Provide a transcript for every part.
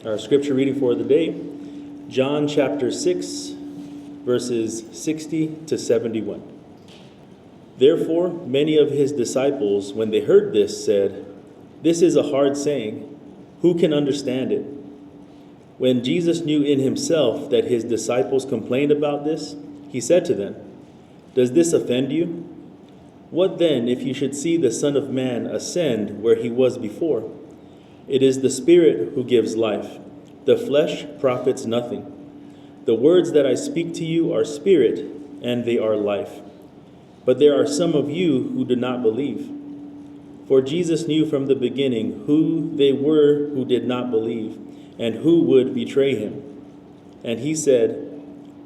Our scripture reading for the day, John chapter 6, verses 60 to 71. Therefore, many of his disciples, when they heard this, said, "This is a hard saying. Who can understand it?" When Jesus knew in himself that his disciples complained about this, he said to them, "Does this offend you? What then if you should see the Son of Man ascend where he was before? It is the Spirit who gives life. The flesh profits nothing. The words that I speak to you are spirit, and they are life. But there are some of you who do not believe." For Jesus knew from the beginning who they were who did not believe, and who would betray him. And he said,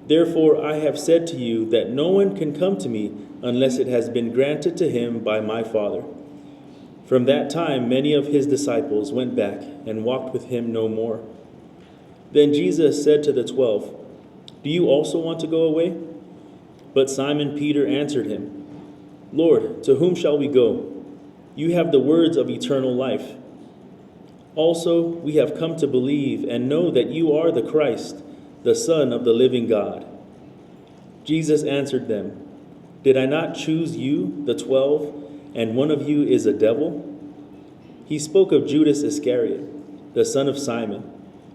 "Therefore I have said to you that no one can come to me unless it has been granted to him by my Father." From that time many of his disciples went back and walked with him no more. Then Jesus said to the 12, "Do you also want to go away?" But Simon Peter answered him, "Lord, to whom shall we go? You have the words of eternal life. Also, we have come to believe and know that you are the Christ, the Son of the living God." Jesus answered them, "Did I not choose you, the 12, and one of you is a devil?" He spoke of Judas Iscariot, the son of Simon,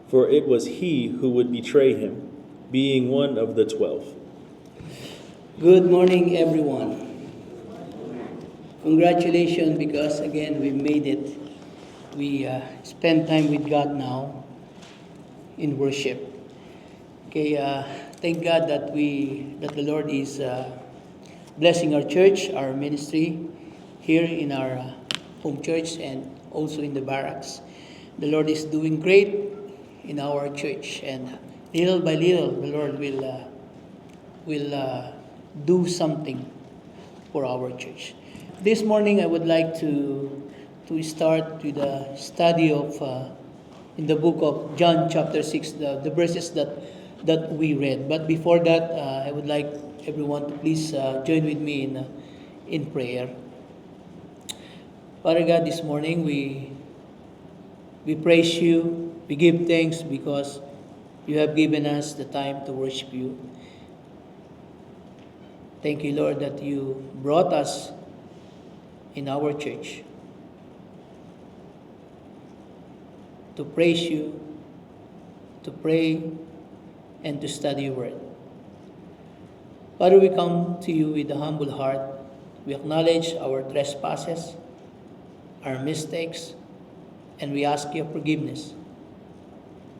for it was he who would betray him, being one of the 12. Good morning, everyone. Congratulations, because again we made it. We spend time with God now in worship. Okay, thank God that the Lord is blessing our church, our ministry here in our home church and also in the barracks. The Lord is doing great in our church, and little by little, the Lord will do something for our church. This morning, I would like to start with the study of in the book of John chapter 6, the verses that we read. But before that, I would like everyone to please join with me in prayer. Father God, this morning we praise you. We give thanks because you have given us the time to worship you. Thank you, Lord, that you brought us in our church to praise you, to pray, and to study your word. Father, we come to you with a humble heart. We acknowledge our trespasses, our mistakes, and we ask your forgiveness.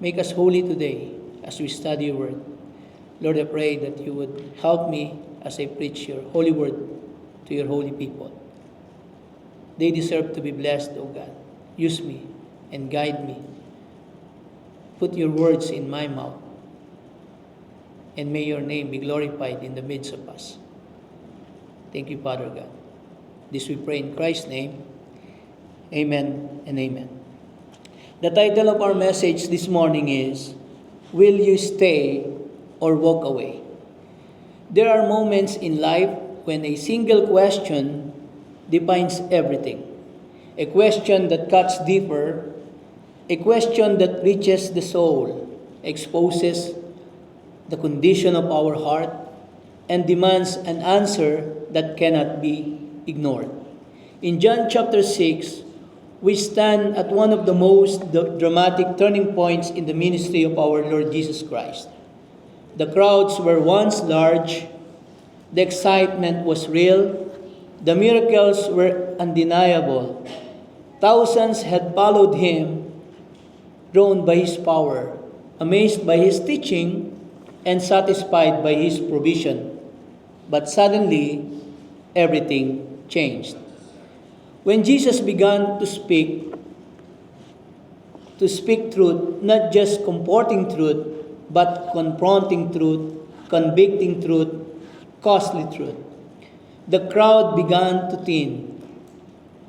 Make us holy today as we study your word. Lord, I pray that you would help me as I preach your holy word to your holy people. They deserve to be blessed, O God. Use me and guide me. Put your words in my mouth, and may your name be glorified in the midst of us. Thank you, Father God. This we pray in Christ's name. Amen and amen. The title of our message this morning is, "Will you stay or walk away?" There are moments in life when a single question defines everything. A question that cuts deeper, a question that reaches the soul, exposes the condition of our heart, and demands an answer that cannot be ignored. In John chapter 6, we stand at one of the most dramatic turning points in the ministry of our Lord Jesus Christ. The crowds were once large, the excitement was real, the miracles were undeniable. Thousands had followed him, drawn by his power, amazed by his teaching, and satisfied by his provision. But suddenly, everything changed. When Jesus began to speak truth, not just comforting truth, but confronting truth, convicting truth, costly truth, the crowd began to thin.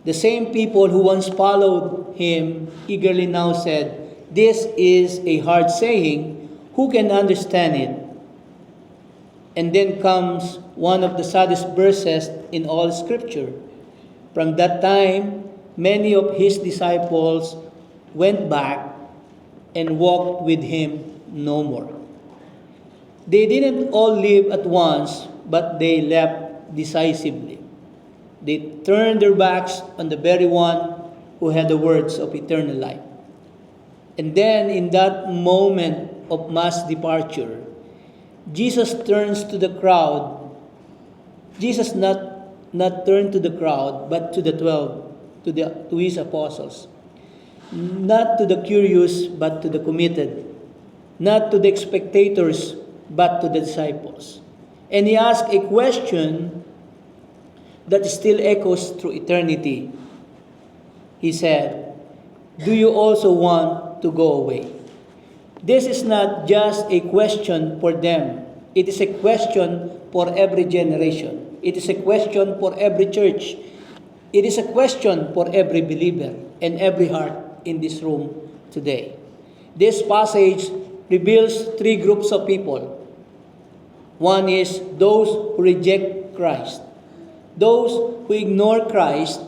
The same people who once followed him eagerly now said, "This is a hard saying. Who can understand it?" And then comes one of the saddest verses in all Scripture. From that time, many of his disciples went back and walked with him no more. They didn't all leave at once, but they left decisively. They turned their backs on the very one who had the words of eternal life. And then, in that moment of mass departure, Jesus turns to the crowd. Jesus not turned to the crowd, but to the 12, to his apostles. Not to the curious, but to the committed. Not to the spectators, but to the disciples. And he asked a question that still echoes through eternity. He said, "Do you also want to go away?" This is not just a question for them. It is a question for every generation. It is a question for every church. It is a question for every believer and every heart in this room today. This passage reveals three groups of people. One is those who reject Christ, those who ignore Christ,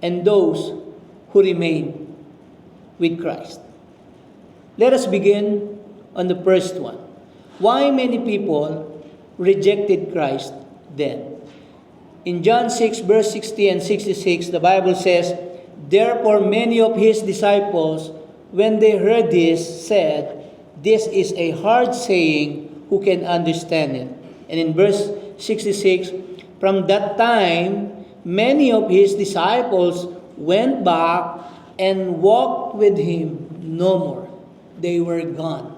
and those who remain with Christ. Let us begin on the first one. Why many people rejected Christ then? In John 6, verse 60 and 66, the Bible says, "Therefore many of his disciples, when they heard this, said, 'This is a hard saying, who can understand it?'" And in verse 66, "From that time, many of his disciples went back and walked with him no more." They were gone.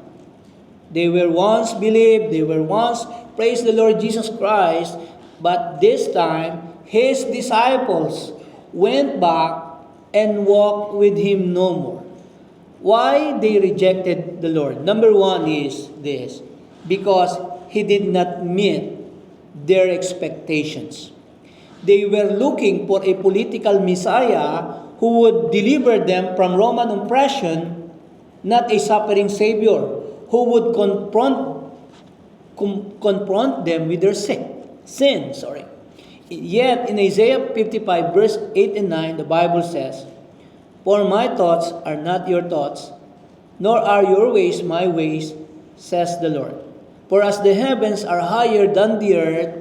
They were once believed, they were once praised the Lord Jesus Christ, but this time, his disciples went back and walked with him no more. Why they rejected the Lord? Number one is this: because he did not meet their expectations. They were looking for a political Messiah who would deliver them from Roman oppression, not a suffering Savior who would confront them with their sin. Yet in Isaiah 55 verse 8 and 9, the Bible says, "For my thoughts are not your thoughts, nor are your ways my ways, says the Lord. For as the heavens are higher than the earth,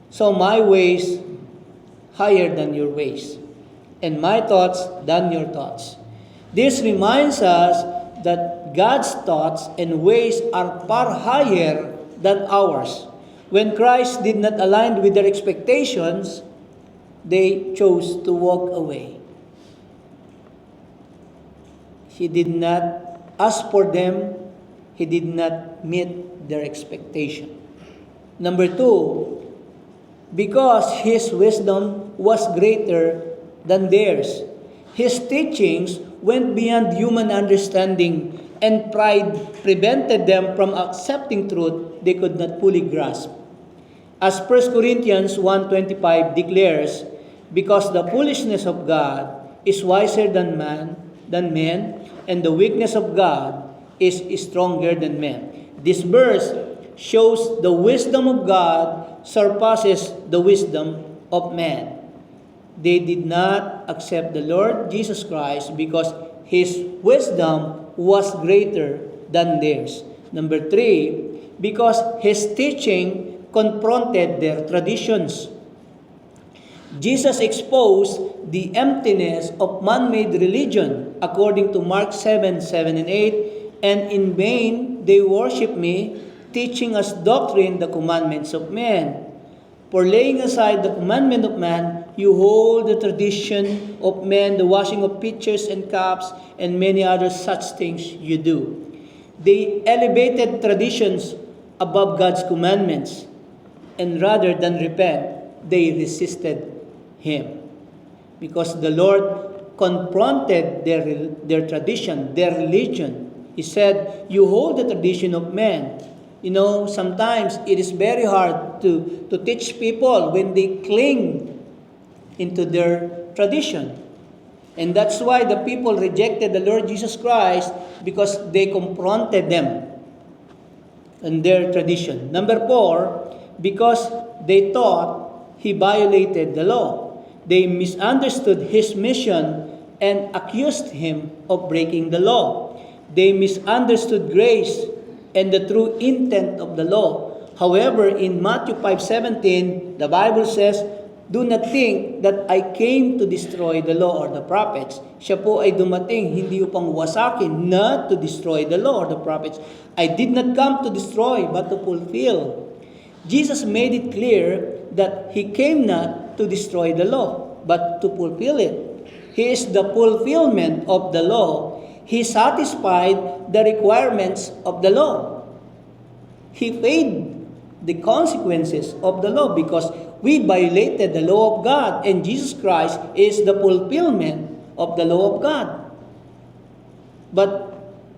so my ways higher than your ways, and my thoughts than your thoughts." This reminds us that God's thoughts and ways are far higher than ours. When Christ did not align with their expectations, they chose to walk away. He did not ask for them. He did not meet their expectation. Number two, because his wisdom was greater than theirs. His teachings went beyond human understanding, and pride prevented them from accepting truth they could not fully grasp. As 1 Corinthians 1:25 declares, "Because the foolishness of God is wiser than men, and the weakness of God is stronger than men." This verse shows the wisdom of God surpasses the wisdom of man. They did not accept the Lord Jesus Christ because his wisdom was greater than theirs. Number three, because his teaching confronted their traditions. Jesus exposed the emptiness of man-made religion according to Mark 7:7 and 8, "And in vain they worship me, teaching as doctrine the commandments of men. For laying aside the commandment of man, you hold the tradition of men, the washing of pitchers and cups, and many other such things you do." They elevated traditions above God's commandments, and rather than repent, they resisted him. Because the Lord confronted their tradition, their religion. He said, "You hold the tradition of men." You know, sometimes it is very hard to teach people when they cling into their tradition. And that's why the people rejected the Lord Jesus Christ, because they confronted them in their tradition. Number four, because they thought he violated the law. They misunderstood his mission and accused him of breaking the law. They misunderstood grace and the true intent of the law. However, in Matthew 5:17, the Bible says, "Do not think that I came to destroy the law or the prophets." Siya po ay dumating hindi upang wasakin, not to destroy the law or the prophets. I did not come to destroy, but to fulfill. Jesus made it clear that He came not to destroy the law, but to fulfill it. He is the fulfillment of the law. He satisfied the requirements of the law. He paid the consequences of the law because we violated the law of God, and Jesus Christ is the fulfillment of the law of God. But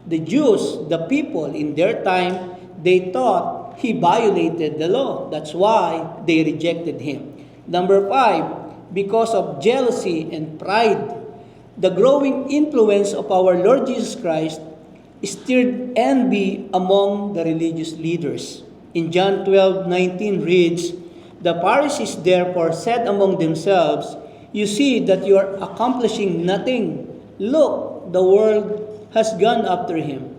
the Jews, the people in their time, they thought He violated the law. That's why they rejected Him. Number 5, because of jealousy and pride, the growing influence of our Lord Jesus Christ stirred envy among the religious leaders. In John 12:19 reads, "The Pharisees therefore said among themselves, 'You see that you are accomplishing nothing. Look, the world has gone after him.'"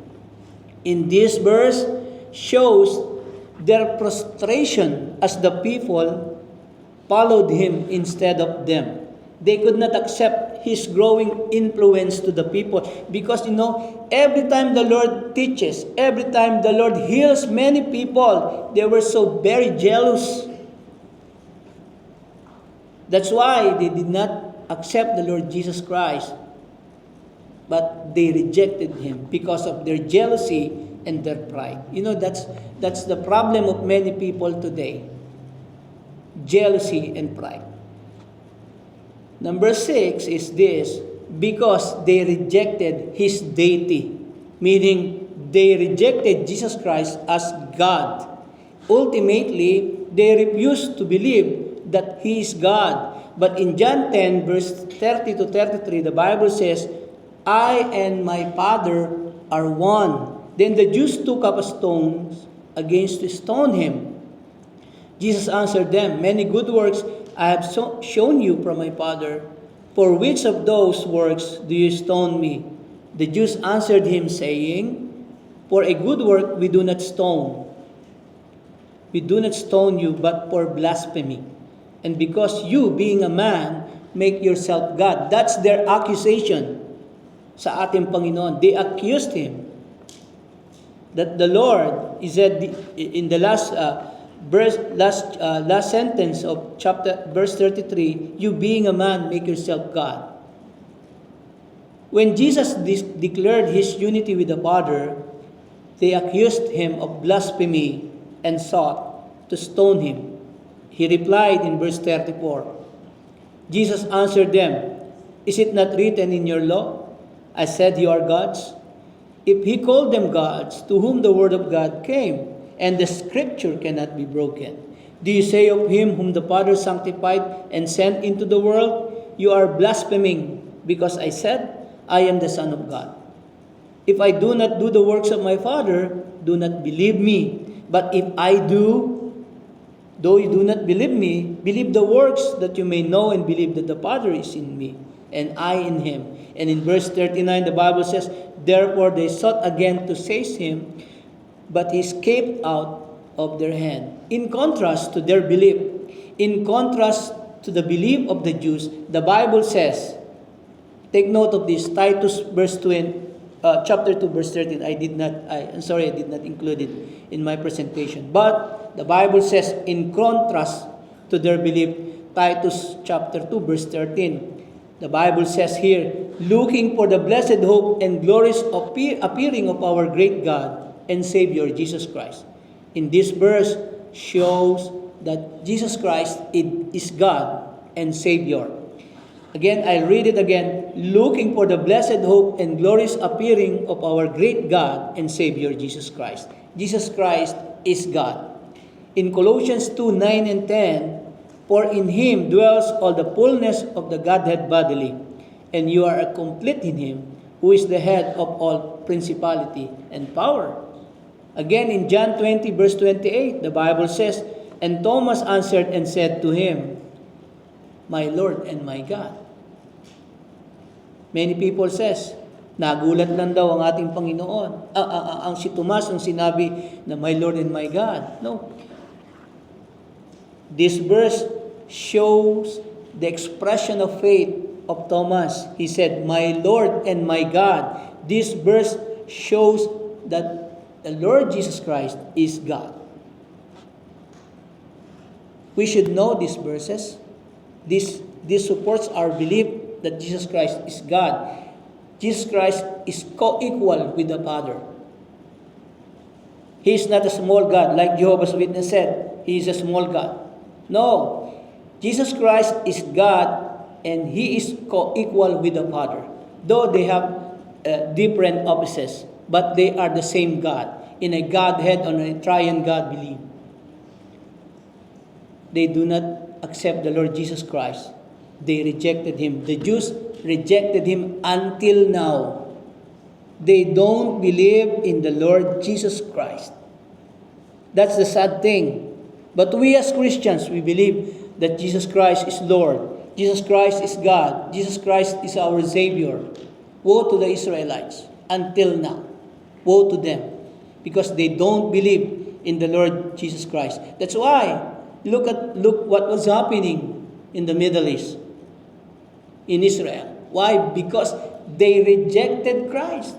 In this verse shows their frustration as the people followed Him instead of them. They could not accept His growing influence to the people because, every time the Lord teaches, every time the Lord heals many people, they were so very jealous. That's why they did not accept the Lord Jesus Christ, but they rejected Him because of their jealousy and their pride. That's the problem of many people today. Jealousy and pride. Number 6 is this, because they rejected His deity, meaning they rejected Jesus Christ as God. Ultimately, they refused to believe that He is God. But in John 10, verse 30 to 33, the Bible says, "I and my Father are one." Then the Jews took up a stone against to stone Him. Jesus answered them, "Many good works I have shown you from my Father. For which of those works do you stone me?" The Jews answered Him, saying, "For a good work we do not stone. We do not stone you, but for blasphemy. And because you, being a man, make yourself God." That's their accusation sa ating Panginoon. They accused Him that the Lord, He said in the last sentence of verse 33, "You being a man, make yourself God." When Jesus declared His unity with the Father, they accused Him of blasphemy and sought to stone Him. He replied in verse 34, Jesus answered them, "Is it not written in your law, I said you are gods?" If He called them gods, to whom the word of God came, and the scripture cannot be broken, do you say of Him whom the Father sanctified and sent into the world, "You are blaspheming, because I said, I am the Son of God"? If I do not do the works of my Father, do not believe me. But if I do, though you do not believe me, believe the works, that you may know and believe that the Father is in me, and I in Him. And in verse 39, the Bible says, "Therefore they sought again to seize Him, but He escaped out of their hand." In contrast to their belief, in contrast to the belief of the Jews, the Bible says, take note of this, Titus chapter 2 verse 13. I did not include it in my presentation. But the Bible says, in contrast to their belief, Titus chapter 2 verse 13. The Bible says here, "Looking for the blessed hope and glorious appearing of our great God and Savior, Jesus Christ." In this verse shows that Jesus Christ is God and Savior. Again, I read it again. "Looking for the blessed hope and glorious appearing of our great God and Savior, Jesus Christ." Jesus Christ is God. In Colossians 2:9 and 10, "For in Him dwells all the fullness of the Godhead bodily, and you are complete in Him, who is the head of all principality and power." Again, in John 20, verse 28, the Bible says, "And Thomas answered and said to Him, My Lord and my God." Many people says, Nagulat lang daw ang ating Panginoon. Ang si Tomas ang sinabi na, "My Lord and my God." No. This verse shows the expression of faith of Thomas. He said, "My Lord and my God." This verse shows that the Lord Jesus Christ is God. We should know these verses. This supports our belief that Jesus Christ is God. Jesus Christ is co-equal with the Father. He is not a small God like Jehovah's Witness said. He is a small God. No. Jesus Christ is God and He is co-equal with the Father. Though they have different offices, but they are the same God. In a Godhead, on a triune God believe. They do not accept the Lord Jesus Christ. They rejected Him. The Jews rejected Him until now. They don't believe in the Lord Jesus Christ. That's the sad thing. But we as Christians, we believe that Jesus Christ is Lord. Jesus Christ is God. Jesus Christ is our Savior. Woe to the Israelites until now. Woe to them. Because they don't believe in the Lord Jesus Christ. That's why, look what was happening in the Middle East, in Israel. Why? Because they rejected Christ.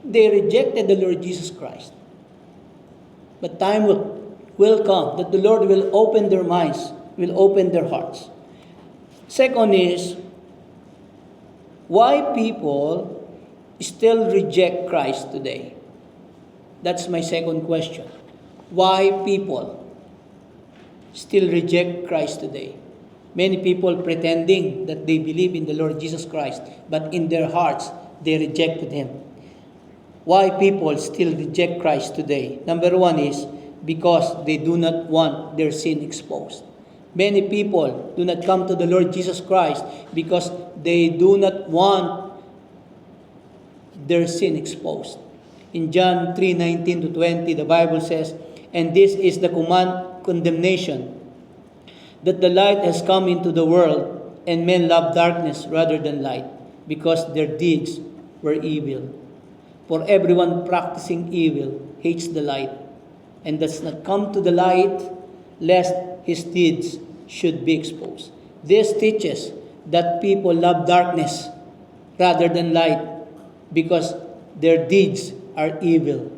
They rejected the Lord Jesus Christ. But time will come that the Lord will open their minds, will open their hearts. Second is, why people still reject Christ today? That's my second question. Why people still reject Christ today? Many people pretending that they believe in the Lord Jesus Christ, but in their hearts, they rejected Him. Why people still reject Christ today? Number one is because they do not want their sin exposed. Many people do not come to the Lord Jesus Christ because they do not want their sin exposed. In John 3:19 to 20, the Bible says, "And this is the condemnation, that the light has come into the world, and men love darkness rather than light, because their deeds were evil. For everyone practicing evil hates the light, and does not come to the light, lest his deeds should be exposed." This teaches that people love darkness rather than light, because their deeds are evil.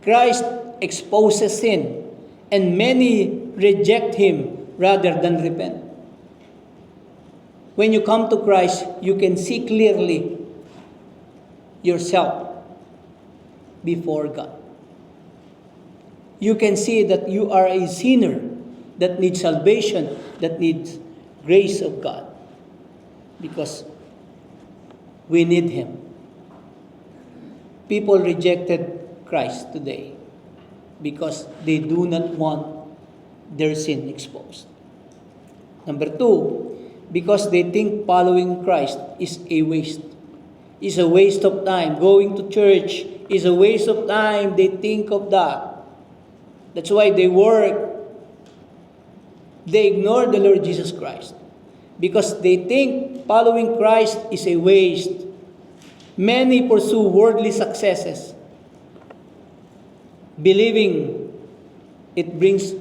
Christ exposes sin, and many reject Him rather than repent. When you come to Christ, you can see clearly yourself before God. You can see that you are a sinner that needs salvation, that needs grace of God, because we need Him. People rejected Christ today because they do not want their sin exposed. Number two, because they think following Christ is a waste. Is a waste of time. Going to church is a waste of time. They think of that. That's why they work. They ignore the Lord Jesus Christ because they think following Christ is a waste. Many pursue worldly successes, believing it brings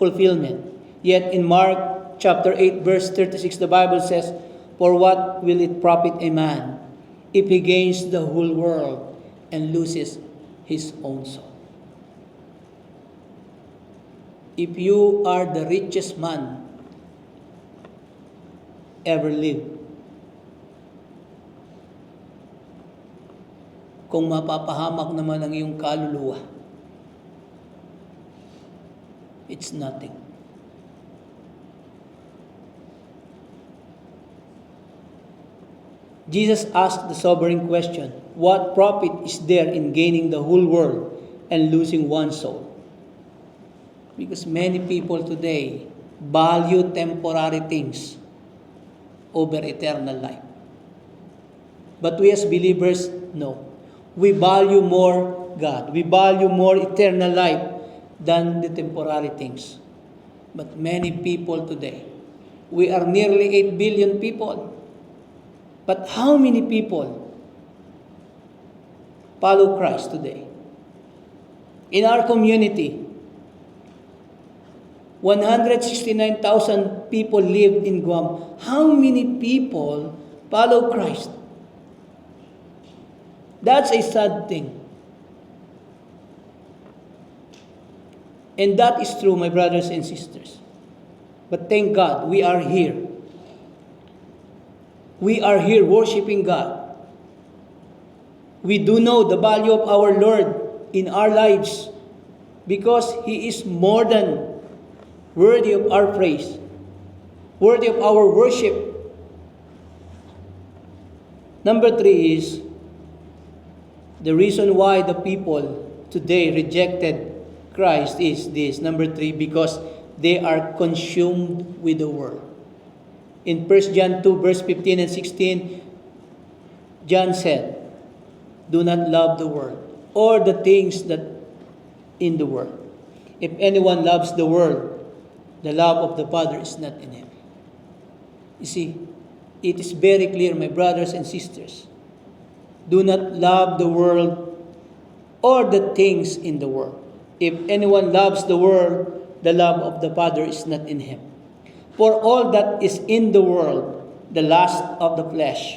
fulfillment. Yet in Mark chapter 8, verse 36, the Bible says, "For what will it profit a man if he gains the whole world and loses his own soul?" If you are the richest man ever lived, kung mapapahamak naman ang iyong kaluluwa, it's nothing. Jesus asked the sobering question, what profit is there in gaining the whole world and losing one's soul? Because many people today value temporary things over eternal life. But we as believers, no. We value more God. We value more eternal life than the temporary things. But many people today, we are nearly 8 billion people. But how many people follow Christ today? In our community, 169,000 people lived in Guam. How many people follow Christ? That's a sad thing. And that is true, my brothers and sisters. But thank God, we are here. We are here worshiping God. We do know the value of our Lord in our lives because He is more than worthy of our praise, worthy of our worship. Number 3 is the reason why the people today rejected Christ is this. Number 3, because they are consumed with the world. In 1 John 2, verse 15 and 16, John said, "Do not love the world or the things that in the world. If anyone loves the world, the love of the Father is not in him." You see, it is very clear, my brothers and sisters. Do not love the world or the things in the world. If anyone loves the world, the love of the Father is not in him. For all that is in the world, the lust of the flesh,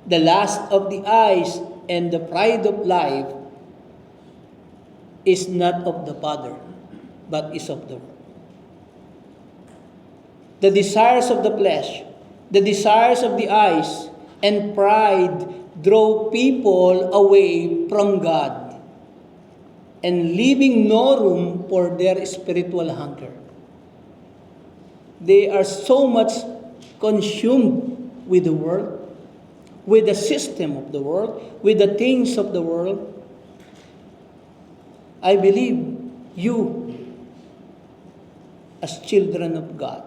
the lust of the eyes, and the pride of life, is not of the Father, but is of the world. The desires of the flesh, the desires of the eyes, and pride draw people away from God and leaving no room for their spiritual hunger. They are so much consumed with the world, with the system of the world, with the things of the world. I believe you, as children of God,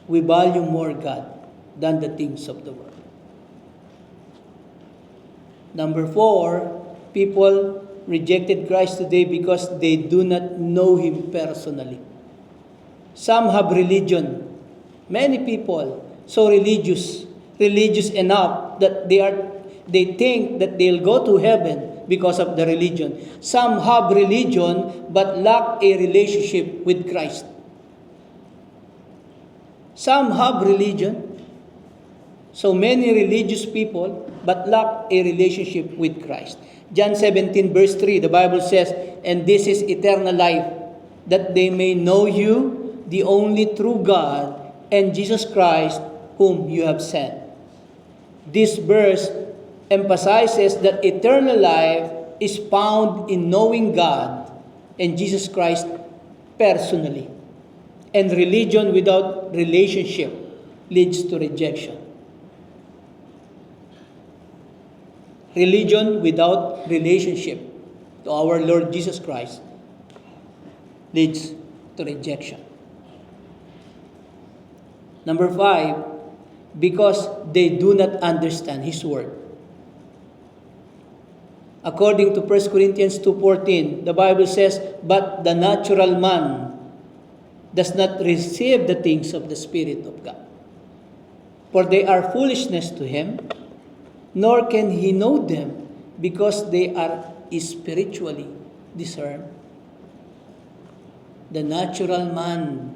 we value more God than the things of the world. Number 4, people rejected Christ today because they do not know Him personally. Some have religion. Many people so religious enough that they think that they'll go to heaven because of the religion. Some have religion but lack a relationship with Christ. Some have religion, so many religious people, but lack a relationship with Christ. John 17 verse 3, the Bible says, "And this is eternal life, that they may know you, the only true God, and Jesus Christ, whom you have sent." This verse emphasizes that eternal life is found in knowing God and Jesus Christ personally. And religion without relationship leads to rejection. Religion without relationship to our Lord Jesus Christ leads to rejection. Number 5, because they do not understand His Word. According to 1 Corinthians 2:14, the Bible says, "But the natural man does not receive the things of the Spirit of God, for they are foolishness to him, nor can he know them, because they are spiritually discerned." The natural man.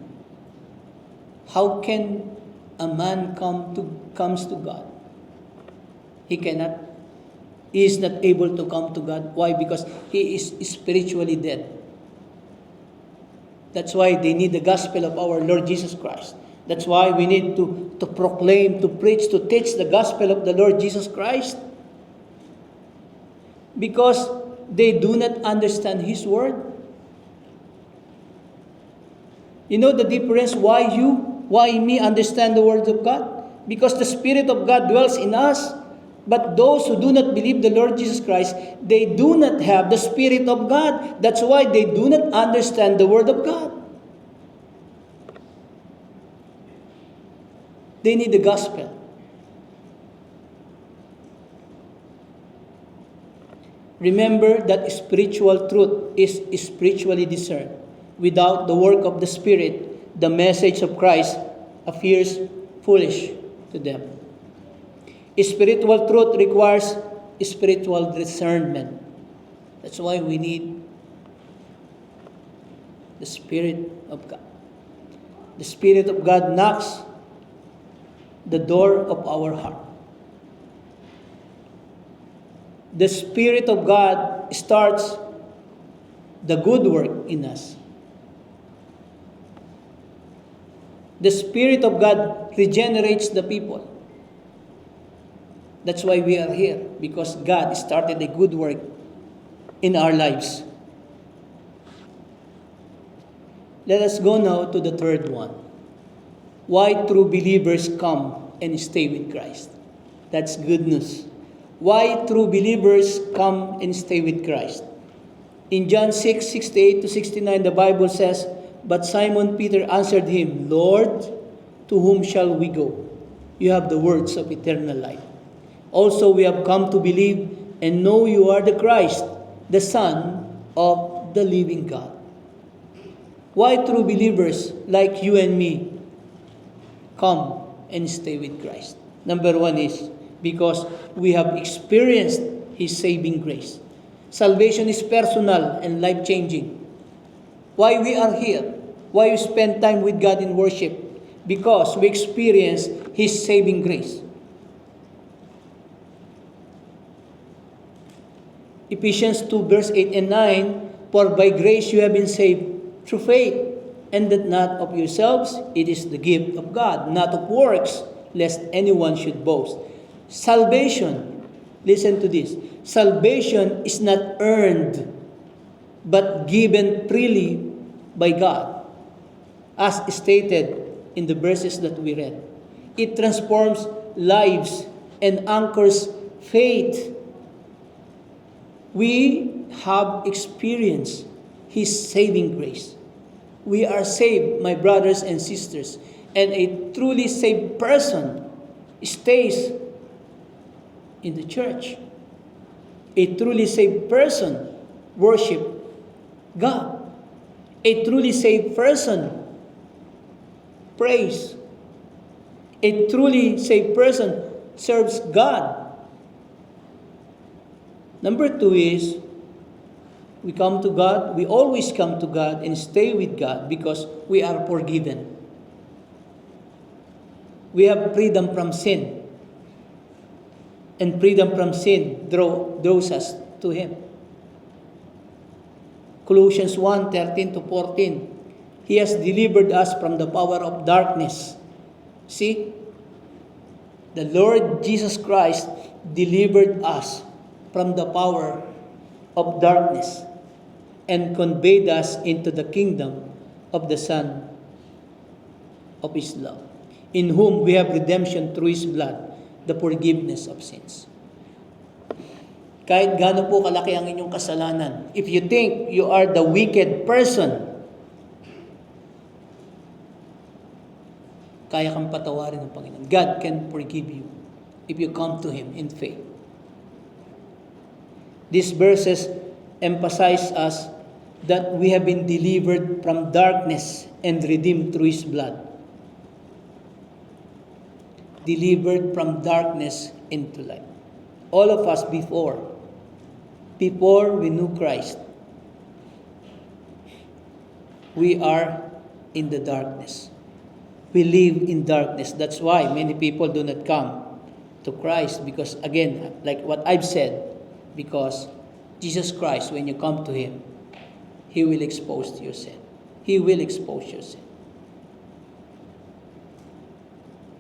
How can a man comes to God? He cannot. He is not able to come to God. Why? Because he is spiritually dead. That's why they need the gospel of our Lord Jesus Christ. That's why we need to proclaim, to preach, to teach the gospel of the Lord Jesus Christ. Because they do not understand His Word. You know the difference why me understand the Word of God? Because the Spirit of God dwells in us. But those who do not believe the Lord Jesus Christ, they do not have the Spirit of God. That's why they do not understand the Word of God. They need the gospel. Remember that spiritual truth is spiritually discerned. Without the work of the Spirit, the message of Christ appears foolish to them. Spiritual truth requires spiritual discernment. That's why we need the Spirit of God. The Spirit of God knocks the door of our heart. The Spirit of God starts the good work in us. The Spirit of God regenerates the people. That's why we are here, because God started a good work in our lives. Let us go now to the third one. Why true believers come and stay with Christ. That's good news. Why true believers come and stay with Christ. In John 6:68 to 69, the Bible says, "But Simon Peter answered him, Lord, to whom shall we go? You have the words of eternal life. Also we have come to believe and know you are the Christ, the Son of the living God." Why true believers like you and me come and stay with Christ? Number one is because we have experienced His saving grace. Salvation is personal and life-changing. Why we are here? Why we spend time with God in worship? Because we experience His saving grace. Ephesians 2 verse 8 and 9, "For by grace you have been saved through faith, and that not of yourselves, it is the gift of God, not of works, lest anyone should boast." Salvation, listen to this, salvation is not earned, but given freely by God, as stated in the verses that we read. It transforms lives and anchors faith. We have experienced His saving grace. We are saved, my brothers and sisters, and a truly saved person stays in the church. A truly saved person worship God. A truly saved person prays. A truly saved person serves God. Number two is, we come to God, we always come to God and stay with God because we are forgiven. We have freedom from sin. And freedom from sin draws us to Him. Colossians 1:13 to 14. He has delivered us from the power of darkness. See? The Lord Jesus Christ delivered us from the power of darkness and conveyed us into the kingdom of the Son of His love, in whom we have redemption through His blood, the forgiveness of sins. Kahit gaano po kalaki ang inyong kasalanan, if you think you are the wicked person, kaya kang patawarin ng Panginoon. God can forgive you if you come to Him in faith. These verses emphasize us that we have been delivered from darkness and redeemed through His blood. Delivered from darkness into light. All of us before we knew Christ, we are in the darkness. We live in darkness. That's why many people do not come to Christ, because again, like what I've said, because Jesus Christ, when you come to Him, He will expose your sin. He will expose your sin.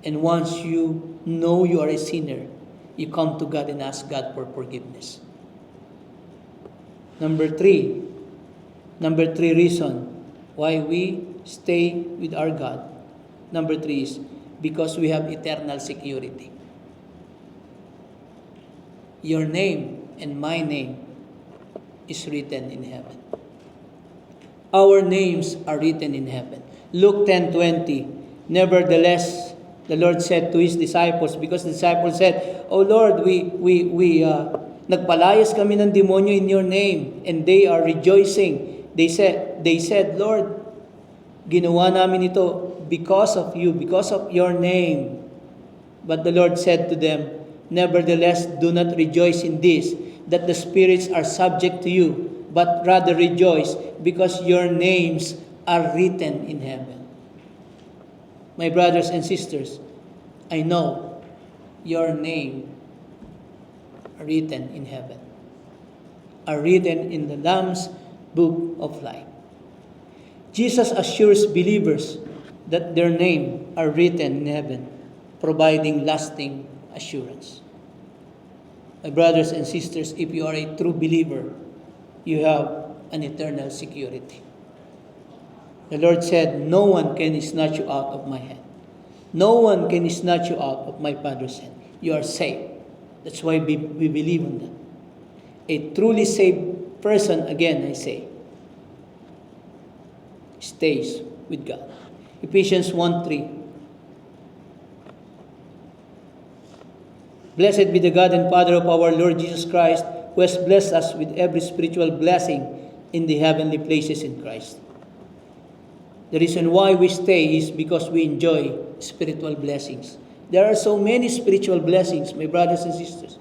And once you know you are a sinner, you come to God and ask God for forgiveness. Number three reason why we stay with our God. Number three is because we have eternal security. Your name and my name is written in heaven. Our names are written in heaven. Luke 10:20. Nevertheless, the Lord said to His disciples, because the disciples said, "Oh Lord, nagpalayas kami ng demonyo in Your name," and they are rejoicing. They said, "Lord, ginawa namin ito because of You, because of Your name." But the Lord said to them, Nevertheless, do not rejoice in this, that the spirits are subject to you, but rather rejoice, because your names are written in heaven. My brothers and sisters, I know your name are written in heaven, are written in the Lamb's book of life. Jesus assures believers that their name are written in heaven, providing lasting assurance. My brothers and sisters, if you are a true believer, you have an eternal security. The Lord said, no one can snatch you out of my hand. No one can snatch you out of my Father's hand. You are safe. That's why we believe in that. A truly saved person, again I say, stays with God. Ephesians 1:3. Blessed be the God and Father of our Lord Jesus Christ, who has blessed us with every spiritual blessing in the heavenly places in Christ. The reason why we stay is because we enjoy spiritual blessings. There are so many spiritual blessings, my brothers and sisters.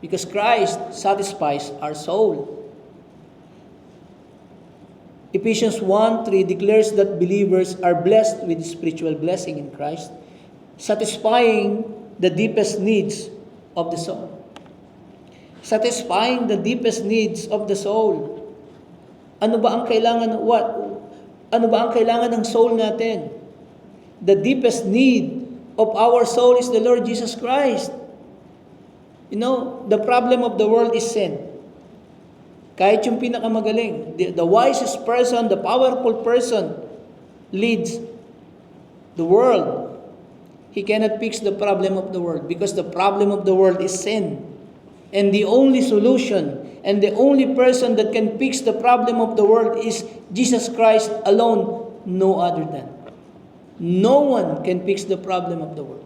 Because Christ satisfies our soul. Ephesians 1:3 declares that believers are blessed with spiritual blessing in Christ, satisfying the deepest needs of the soul. Satisfying the deepest needs of the soul. Ano ba ang kailangan ng soul natin? The deepest need of our soul is the Lord Jesus Christ. You know, the problem of the world is sin. Kahit yung pinakamagaling, the wisest person, the powerful person leads the world. He cannot fix the problem of the world because the problem of the world is sin. And the only solution and the only person that can fix the problem of the world is Jesus Christ alone, no other than. No one can fix the problem of the world.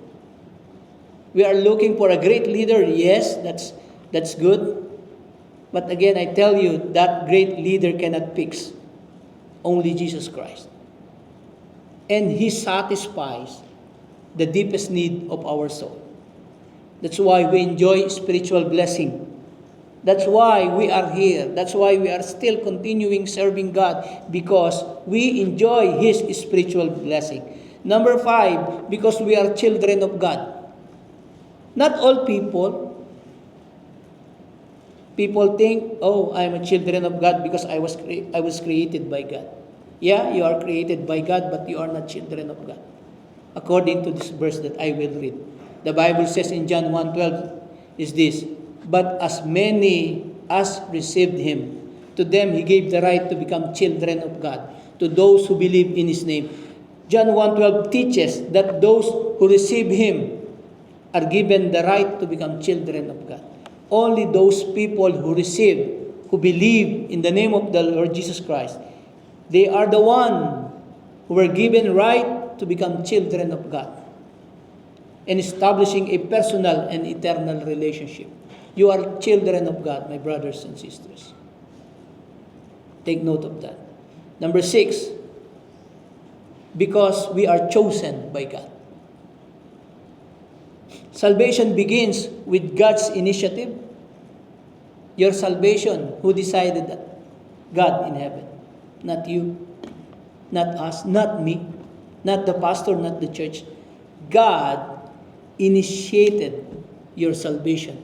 We are looking for a great leader. Yes, that's good. But again, I tell you, that great leader cannot fix. Only Jesus Christ. And He satisfies the deepest need of our soul. That's why we enjoy spiritual blessing. That's why we are here. That's why we are still continuing serving God, because we enjoy His spiritual blessing. Number 5, because we are children of God. Not all people think, oh, I'm a children of God because I was created by God. Yeah, you are created by God, but you are not children of God. According to this verse that I will read. The Bible says in John 1:12 is this, but as many as received Him, to them He gave the right to become children of God, to those who believe in His name. John 1:12 teaches that those who receive Him are given the right to become children of God. Only those people who believe in the name of the Lord Jesus Christ, they are the one who were given right to become children of God and establishing a personal and eternal relationship. You are children of God, my brothers and sisters. Take note of that. Number 6, because we are chosen by God. Salvation begins with God's initiative. Your salvation, who decided that? God in heaven. Not you, not us, not me, not the pastor, not the church. God initiated your salvation.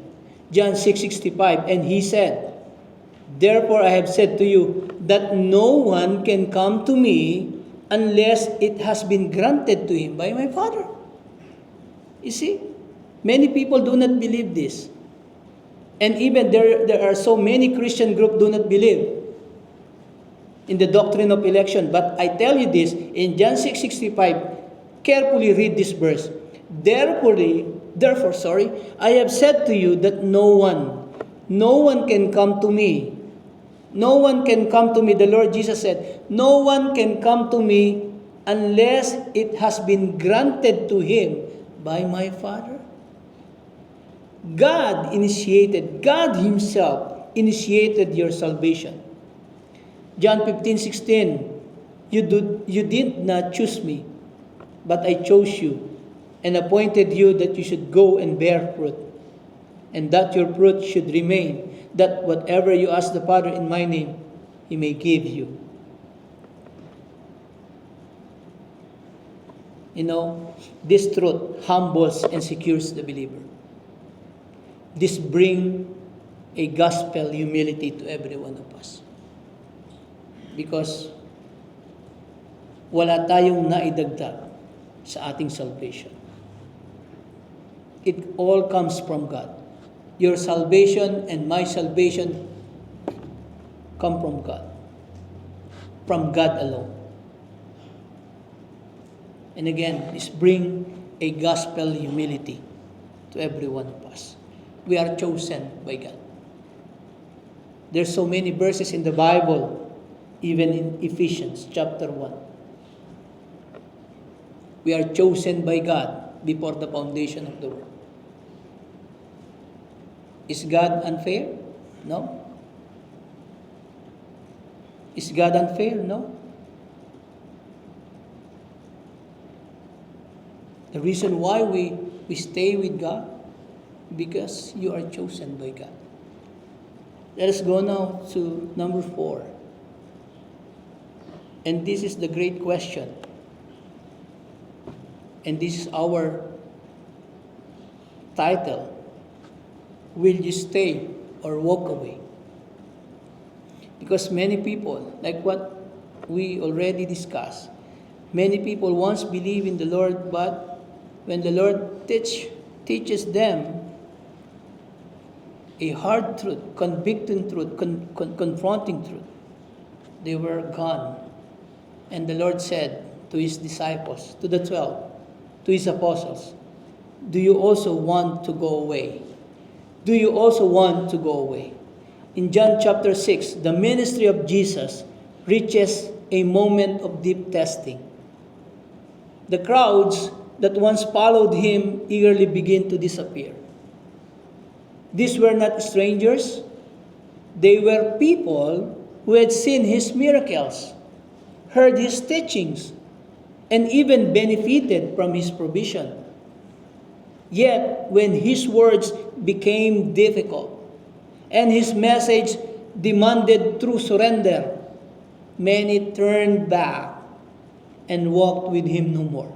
John 6:65, and He said, therefore I have said to you that no one can come to me unless it has been granted to him by my Father. You see, many people do not believe this. And even there are so many Christian groups do not believe in the doctrine of election. But I tell you this, in John 6:65, carefully read this verse. Therefore, I have said to you that no one can come to me. No one can come to me. The Lord Jesus said, no one can come to me unless it has been granted to him by my Father. God Himself initiated your salvation. John 15:16, you did not choose me, But I chose you and appointed you that you should go and bear fruit, and that your fruit should remain, that whatever you ask the Father in my name, He may give you. You know, this truth humbles and secures the believer. This brings a gospel humility to every one of us. Because wala tayong naidagdag sa ating salvation. It all comes from God. Your salvation and my salvation come from God. From God alone. And again, this bring a gospel humility to every one of us. We are chosen by God. There's so many verses in the Bible, even in Ephesians chapter 1. We are chosen by God before the foundation of the world. Is God unfair? No. Is God unfair? No. The reason why we stay with God, because you are chosen by God. Let us go now to number 4. And this is the great question. And this is our title. Will you stay or walk away? Because many people, like what we already discussed, many people once believe in the Lord, but when the Lord teaches them a hard truth, convicting truth, confronting truth, they were gone. And the Lord said to His disciples, to the 12, to His apostles, do you also want to go away? Do you also want to go away? In John chapter 6, the ministry of Jesus reaches a moment of deep testing. The crowds that once followed Him eagerly begin to disappear. These were not strangers. They were people who had seen His miracles, heard His teachings, and even benefited from His provision. Yet, when His words became difficult and His message demanded true surrender, many turned back and walked with Him no more.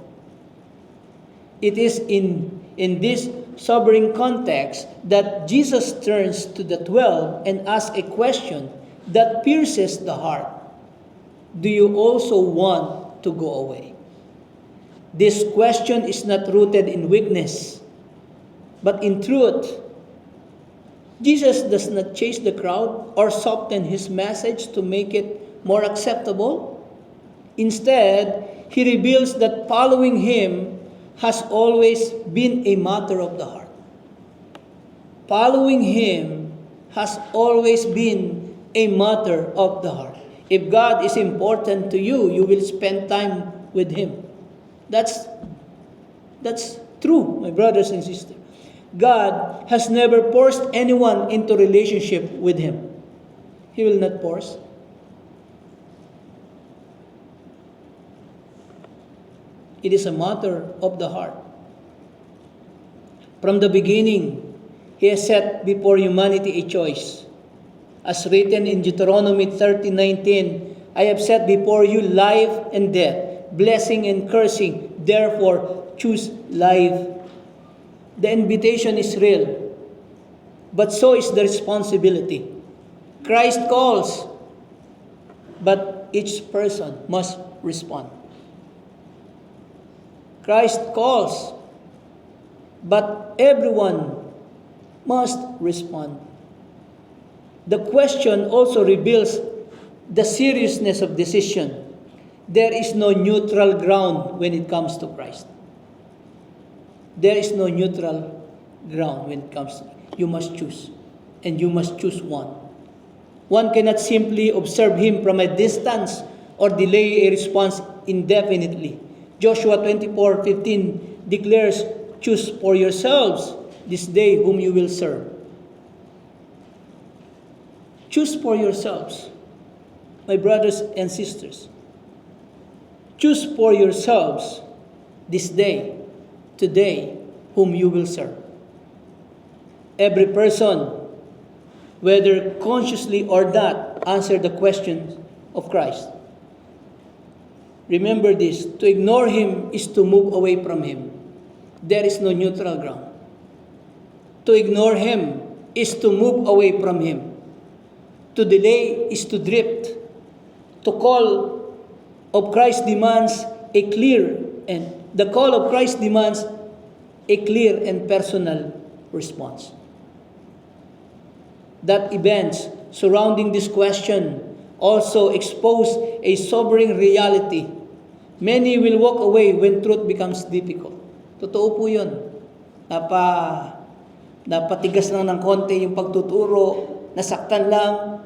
It is in this sobering context that Jesus turns to the 12 and asks a question that pierces the heart. Do you also want to go away? This question is not rooted in weakness, but in truth. Jesus does not chase the crowd or soften His message to make it more acceptable. Instead, He reveals that following Him has always been a matter of the heart. Following Him has always been a matter of the heart. If God is important to you, you will spend time with Him. That's true, my brothers and sisters. God has never forced anyone into relationship with Him. He will not force. It is a matter of the heart. From the beginning, He has set before humanity a choice. As written in Deuteronomy 30:19, I have set before you life and death, blessing and cursing. Therefore, choose life. The invitation is real, but so is the responsibility. Christ calls, but each person must respond. Christ calls, but everyone must respond. The question also reveals the seriousness of decision. There is no neutral ground when it comes to Christ. There is no neutral ground when it comes to you must choose, and you must choose one. One cannot simply observe Him from a distance or delay a response indefinitely. Joshua 24:15 declares, choose for yourselves this day whom you will serve. Choose for yourselves, my brothers and sisters. Choose for yourselves this day, today, whom you will serve. Every person, whether consciously or not, answer the question of Christ. Remember this, to ignore Him is to move away from Him. There is no neutral ground. To ignore Him is to move away from Him. To delay is to drift. To call of Christ demands a clear, and the call of Christ demands a clear and personal response. That events surrounding this question also expose a sobering reality. Many will walk away when truth becomes difficult. Totoo po yun. Napatigas lang ng konti yung pagtuturo, nasaktan lang.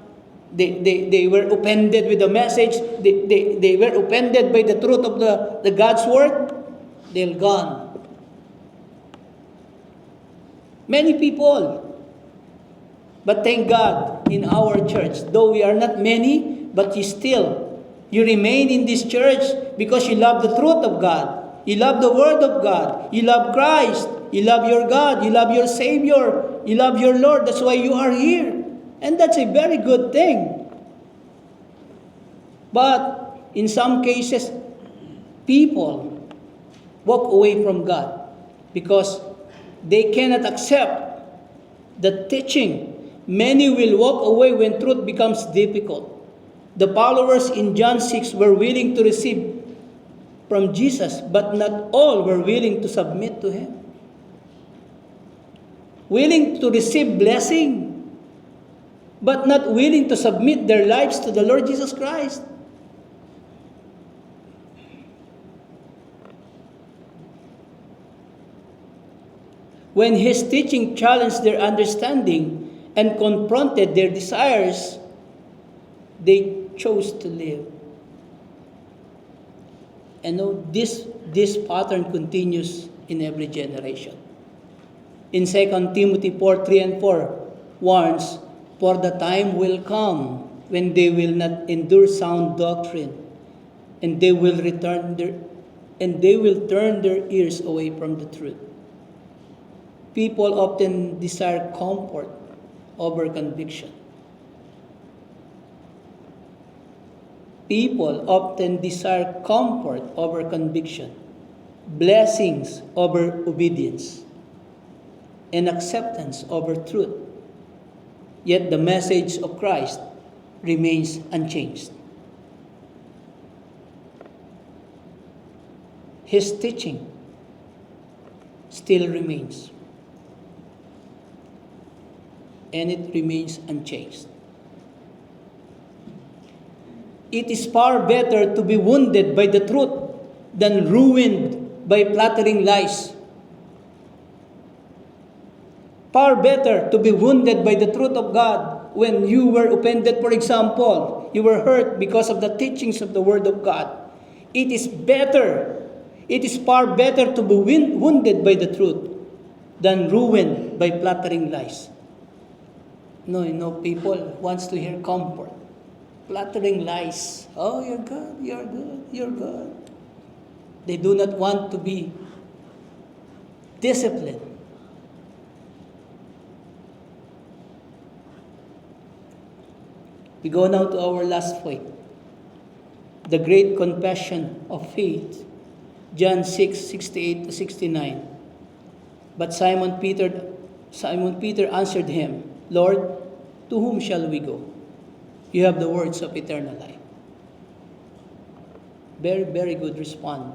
They were offended with the message. They were offended by the truth of the God's word. They're gone. Many people. But thank God, in our church, though we are not many, but you remain in this church because you love the truth of God. You love the Word of God. You love Christ. You love your God. You love your Savior. You love your Lord. That's why you are here. And that's a very good thing. But in some cases, people walk away from God because they cannot accept the teaching. Many will walk away when truth becomes difficult. The followers in John 6 were willing to receive from Jesus, but not all were willing to submit to Him. Willing to receive blessing, but not willing to submit their lives to the Lord Jesus Christ. When His teaching challenged their understanding and confronted their desires, they chose to live. And this pattern continues in every generation. In 2 Timothy 4:3 and 4 warns, "For the time will come when they will not endure sound doctrine, and they will turn their ears away from the truth." People often desire comfort over conviction. People often desire comfort over conviction, blessings over obedience, and acceptance over truth. Yet the message of Christ remains unchanged. His teaching still remains, and it remains unchanged. It is far better to be wounded by the truth than ruined by flattering lies. Far better to be wounded by the truth of God when you were offended, for example, you were hurt because of the teachings of the Word of God. It is far better to be wounded by the truth than ruined by flattering lies. No, people wants to hear comfort. Flattering lies. Oh, you're good, you're good, you're good. They do not want to be disciplined. We go now to our last point. The great confession of faith. John 6:68 to 69. But Simon Peter answered him, "Lord, to whom shall we go? You have the words of eternal life." Very, very good response.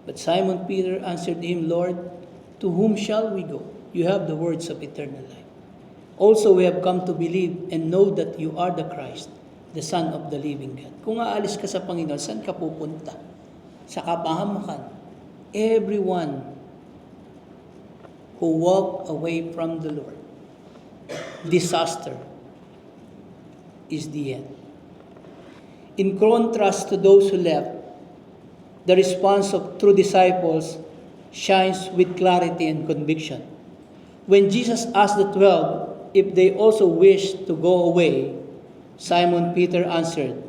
But Simon Peter answered him, "Lord, to whom shall we go? You have the words of eternal life. Also, we have come to believe and know that you are the Christ, the Son of the living God." Kung aalis ka sa Panginoon, saan ka pupunta? Sa kapahamakan. Everyone who walk away from the Lord, disaster is the end. In contrast to those who left, the response of true disciples shines with clarity and conviction. When Jesus asked the 12 if they also wished to go away, Simon Peter answered,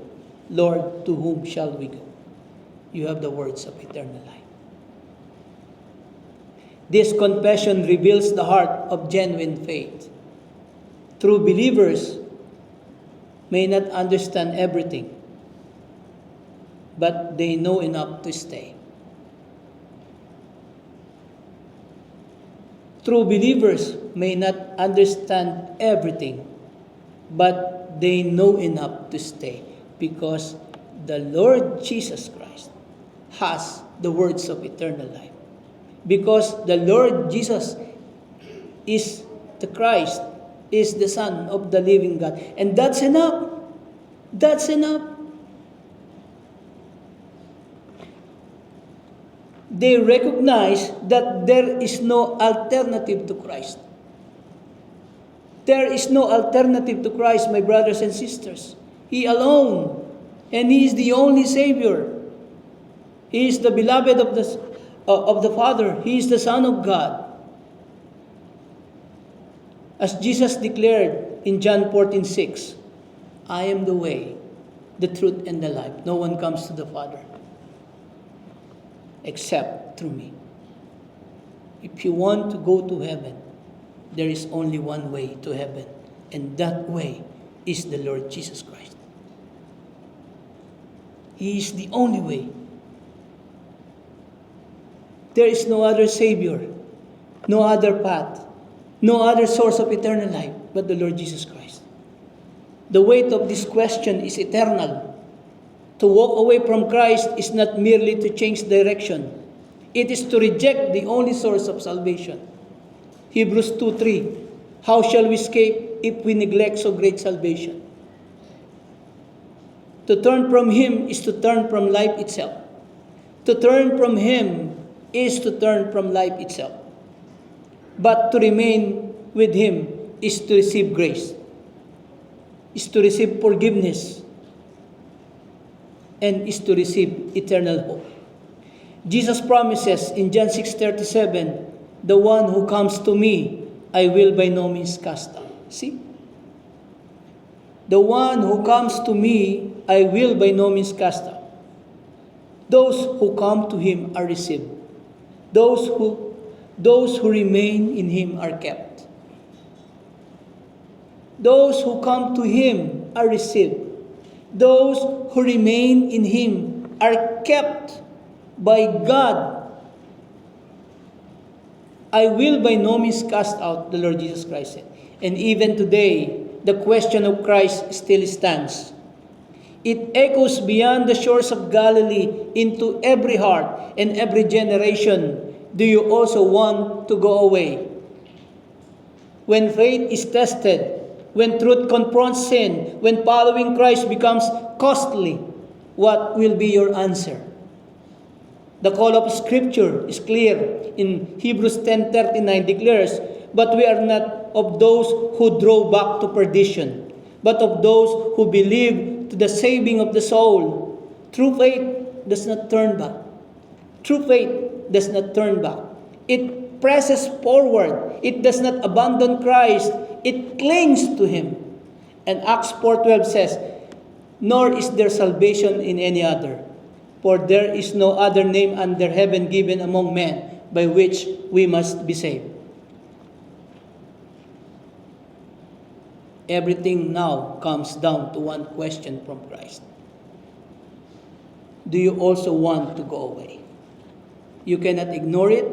"Lord, to whom shall we go?" you have the words of eternal life. This confession reveals the heart of genuine faith. True believers may not understand everything, but they know enough to stay. True believers may not understand everything, but they know enough to stay because the Lord Jesus Christ has the words of eternal life. Because the Lord Jesus is the Christ, is the Son of the living God. And that's enough. That's enough. They recognize that there is no alternative to Christ. There is no alternative to Christ, my brothers and sisters. He alone. And He is the only Savior. He is the beloved of the Father. He is the Son of God. As Jesus declared in John 14:6, I am the way, the truth, and the life. No one comes to the Father except through me. If you want to go to heaven, there is only one way to heaven, and that way is the Lord Jesus Christ. He is the only way. There is no other Savior, no other path, no other source of eternal life but the Lord Jesus Christ. The weight of this question is eternal. To walk away from Christ is not merely to change direction. It is to reject the only source of salvation. Hebrews 2:3. How shall we escape if we neglect so great salvation? To turn from Him is to turn from life itself. To turn from Him is to turn from life itself. But to remain with Him is to receive grace, is to receive forgiveness, and is to receive eternal hope. Jesus promises in John 6:37, the one who comes to me, I will by no means cast out. See? The one who comes to me, I will by no means cast out. Those who come to Him are received. Those who remain in Him are kept. Those who come to Him are received. Those who remain in Him are kept by God. I will by no means cast out, the Lord Jesus Christ said. And even today, the question of Christ still stands. It echoes beyond the shores of Galilee into every heart and every generation. Do you also want to go away? When faith is tested, when truth confronts sin, when following Christ becomes costly, what will be your answer? The call of Scripture is clear. In Hebrews 10:39 declares, but we are not of those who draw back to perdition, but of those who believe to the saving of the soul. True faith does not turn back. True faith does not turn back. It presses forward. It does not abandon Christ. It clings to Him. And Acts 4:12 says, nor is there salvation in any other, for there is no other name under heaven given among men by which we must be saved. Everything now comes down to one question from Christ. Do you also want to go away? You cannot ignore it.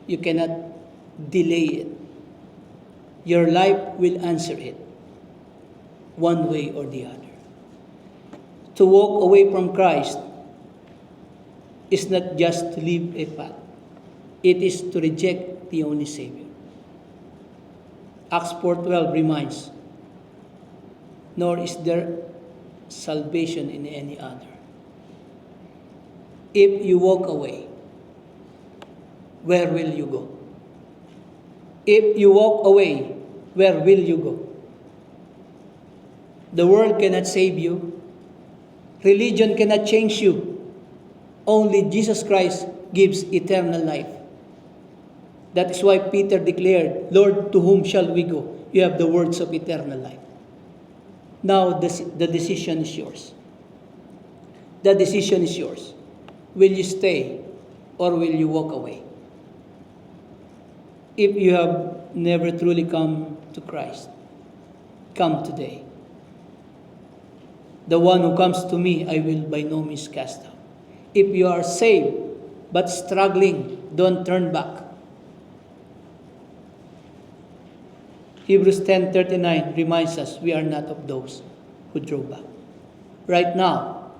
You cannot delay it. Your life will answer it, one way or the other. To walk away from Christ is not just to leave a path. It is to reject the only Savior. Acts 4:12 reminds, nor is there salvation in any other. If you walk away, where will you go? If you walk away, where will you go? The world cannot save you. Religion cannot change you. Only Jesus Christ gives eternal life. That is why Peter declared, Lord, to whom shall we go? You have the words of eternal life. Now the decision is yours. The decision is yours. Will you stay or will you walk away? If you have never truly come to Christ, come today. The one who comes to me, I will by no means cast out. If you are saved but struggling, don't turn back. Hebrews 10:39 reminds us we are not of those who draw back. Right now,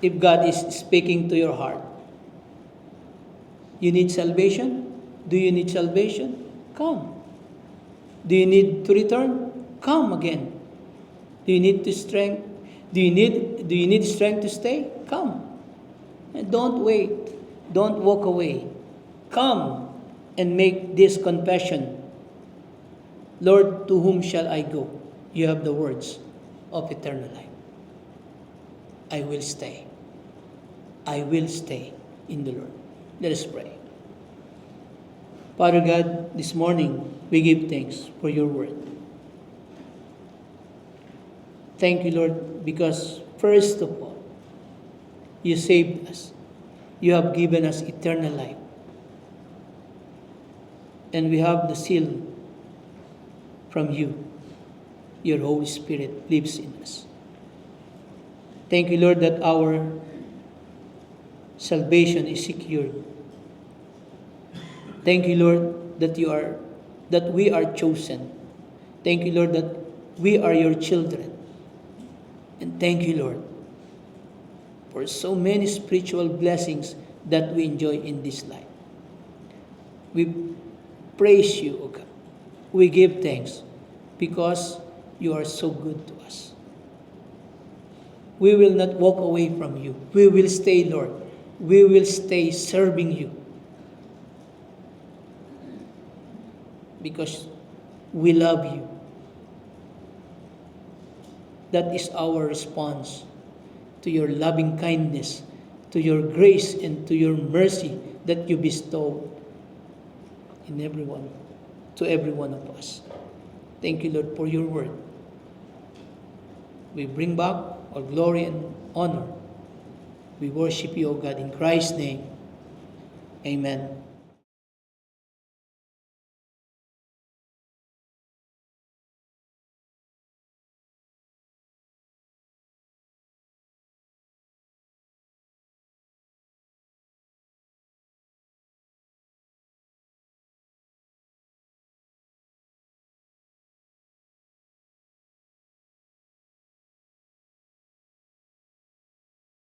if God is speaking to your heart, you need salvation? Do you need salvation? Come. Do you need to return? Come again. Do you need to strength? Do you need strength to stay? Come. And don't wait. Don't walk away. Come and make this confession. Lord, to whom shall I go? You have the words of eternal life. I will stay. I will stay in the Lord. Let us pray. Father God, this morning we give thanks for your word. Thank you, Lord, because first of all, you saved us. You have given us eternal life. And we have the seal from you. Your Holy Spirit lives in us. Thank you, Lord, that our salvation is secured. Thank you, Lord, that we are chosen. Thank you, Lord, that we are your children. And thank you, Lord, for so many spiritual blessings that we enjoy in this life. We praise you, O God. We give thanks because you are so good to us. We will not walk away from you. We will stay, Lord. We will stay serving you because we love you. That is our response to your loving kindness, to your grace, and to your mercy that you bestow in everyone, to every one of us. Thank you, Lord, for your word. We bring back all glory and honor. We worship you, O God, in Christ's name. Amen.